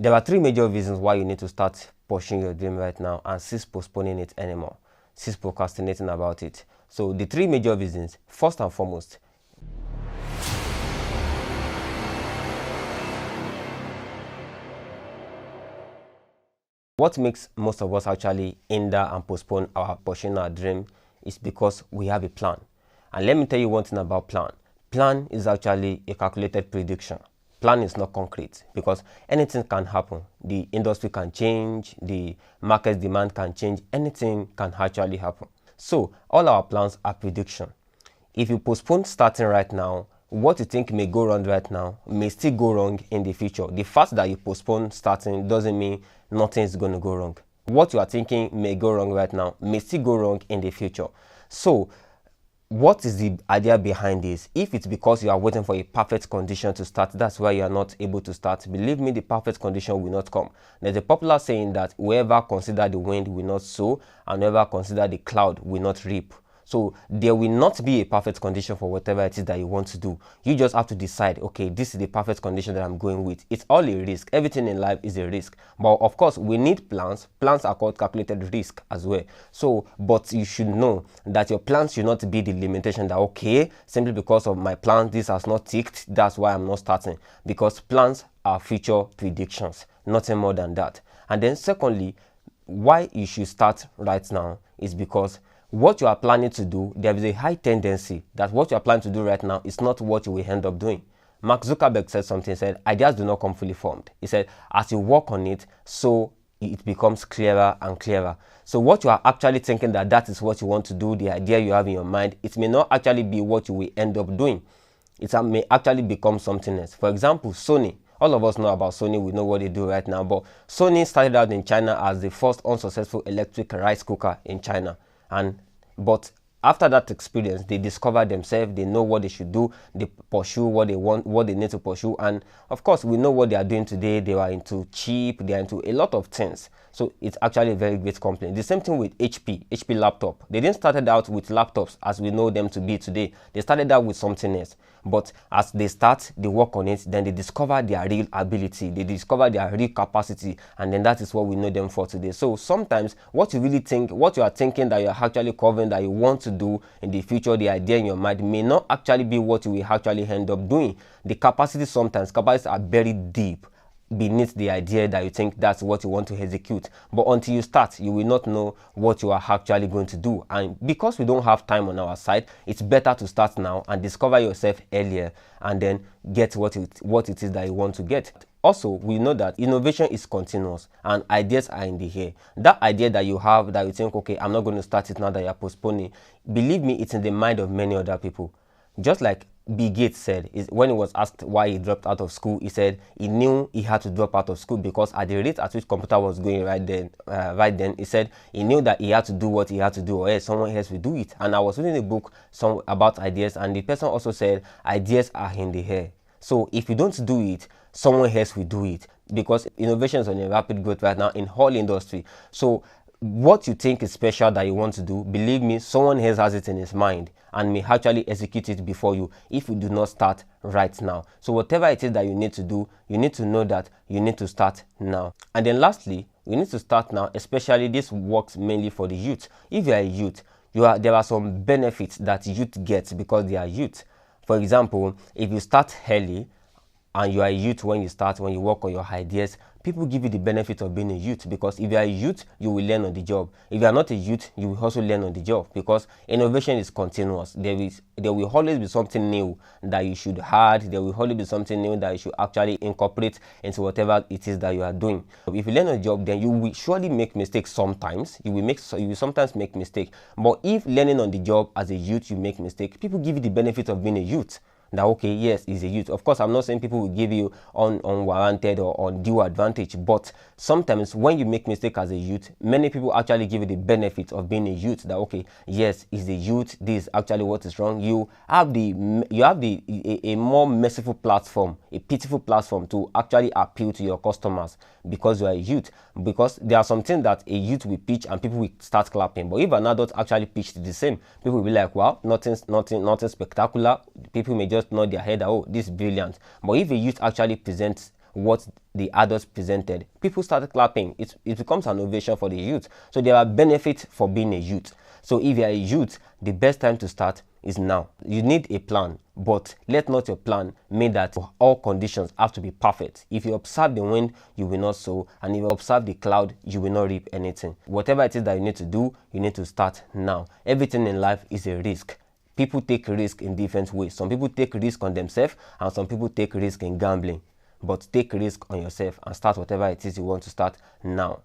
There are three major reasons why you need to start pursuing your dream right now and cease postponing it anymore, cease procrastinating about it. So the three major reasons, first and foremost, what makes most of us actually hinder and postpone our pursuing our dream is because we have a plan. And let me tell you one thing about plan. Plan is actually a calculated prediction. Plan is not concrete because anything can happen. The industry can change, the market demand can change, anything can actually happen. So all our plans are prediction. If you postpone starting right now, what you think may go wrong right now may still go wrong in the future. The fact that you postpone starting doesn't mean nothing is going to go wrong. What you are thinking may go wrong right now may still go wrong in the future. So what is the idea behind this? If it's because you are waiting for a perfect condition to start, that's why you are not able to start. Believe me, the perfect condition will not come. There's a popular saying that whoever consider the wind will not sow, and whoever consider the cloud will not reap. So there will not be a perfect condition for whatever it is that you want to do. You just have to decide, okay, this is the perfect condition that I'm going with. It's all a risk. Everything in life is a risk. But of course, we need plans. Plans are called calculated risk as well. So, but you should know that your plans should not be the limitation that, okay, simply because of my plan, this has not ticked, that's why I'm not starting. Because plans are future predictions, nothing more than that. And then secondly, why you should start right now is because what you are planning to do, there is a high tendency that what you are planning to do right now is not what you will end up doing. Mark Zuckerberg said something, said, ideas do not come fully formed. He said, as you work on it, so it becomes clearer and clearer. So what you are actually thinking that is what you want to do, the idea you have in your mind, it may not actually be what you will end up doing. It may actually become something else. For example, Sony. All of us know about Sony, we know what they do right now, but Sony started out in China as the first unsuccessful electric rice cooker in China. But after that experience, they discover themselves, they know what they should do, they pursue what they want, what they need to pursue. And of course, we know what they are doing today. They are into chip, they are into a lot of things. So it's actually a very great company. The same thing with HP laptop. They didn't start out with laptops as we know them to be today. They started out with something else. But as they start, they work on it, then they discover their real ability, they discover their real capacity, and then that is what we know them for today. So sometimes what you really think, what you are thinking that you're actually covering, that you want to do in the future, the idea in your mind may not actually be what you will actually end up doing. The capacities are buried deep beneath the idea that you think that's what you want to execute. But until you start, you will not know what you are actually going to do. And because we don't have time on our side, it's better to start now and discover yourself earlier and then get what it is that you want to get. Also, we know that innovation is continuous and ideas are in the air. That idea that you have that you think, okay, I'm not going to start it now that you're postponing, believe me, it's in the mind of many other people. Just like Bill Gates said, when he was asked why he dropped out of school, he said he knew he had to drop out of school because at the rate at which computer was going right then, he said he knew that he had to do what he had to do or else someone else will do it. And I was reading a book about ideas, and the person also said ideas are in the air. So if you don't do it, someone else will do it because innovation is on a rapid growth right now in whole industry. So what you think is special that you want to do, believe me, someone else has it in his mind and may actually execute it before you if you do not start right now. So whatever it is that you need to do, you need to know that you need to start now. And then lastly, you need to start now, especially this works mainly for the youth. If you are a youth, there are some benefits that youth get because they are youth. For example, if you start early and you are a youth when you work on your ideas, people give you the benefit of being a youth because if you are a youth, you will learn on the job. If you are not a youth, you will also learn on the job because innovation is continuous. There will always be something new that you should add. There will always be something new that you should actually incorporate into whatever it is that you are doing. If you learn on the job, then you will surely make mistakes sometimes. You will sometimes make mistakes. But if learning on the job as a youth, you make mistakes, people give you the benefit of being a youth. That okay, yes, he's a youth. Of course, I'm not saying people will give you unwarranted or undue advantage, but sometimes when you make mistake as a youth, many people actually give you the benefit of being a youth. That okay, yes, he's a youth. This is actually what is wrong. You have a more merciful platform, a pitiful platform to actually appeal to your customers because you are a youth. Because there are some things that a youth will pitch and people will start clapping. But if an adult actually pitched the same, people will be like, wow, nothing spectacular. People may just nod their head, oh, this is brilliant. But if a youth actually presents what the adults presented, people started clapping. It becomes an ovation for the youth. So there are benefits for being a youth. So if you are a youth, the best time to start is now. You need a plan, but let not your plan mean that all conditions have to be perfect. If you observe the wind, you will not sow, and if you observe the cloud, you will not reap anything. Whatever it is that you need to do, you need to start now. Everything in life is a risk. People take risk in different ways. Some people take risk on themselves, and some people take risk in gambling. But take risk on yourself and start whatever it is you want to start now.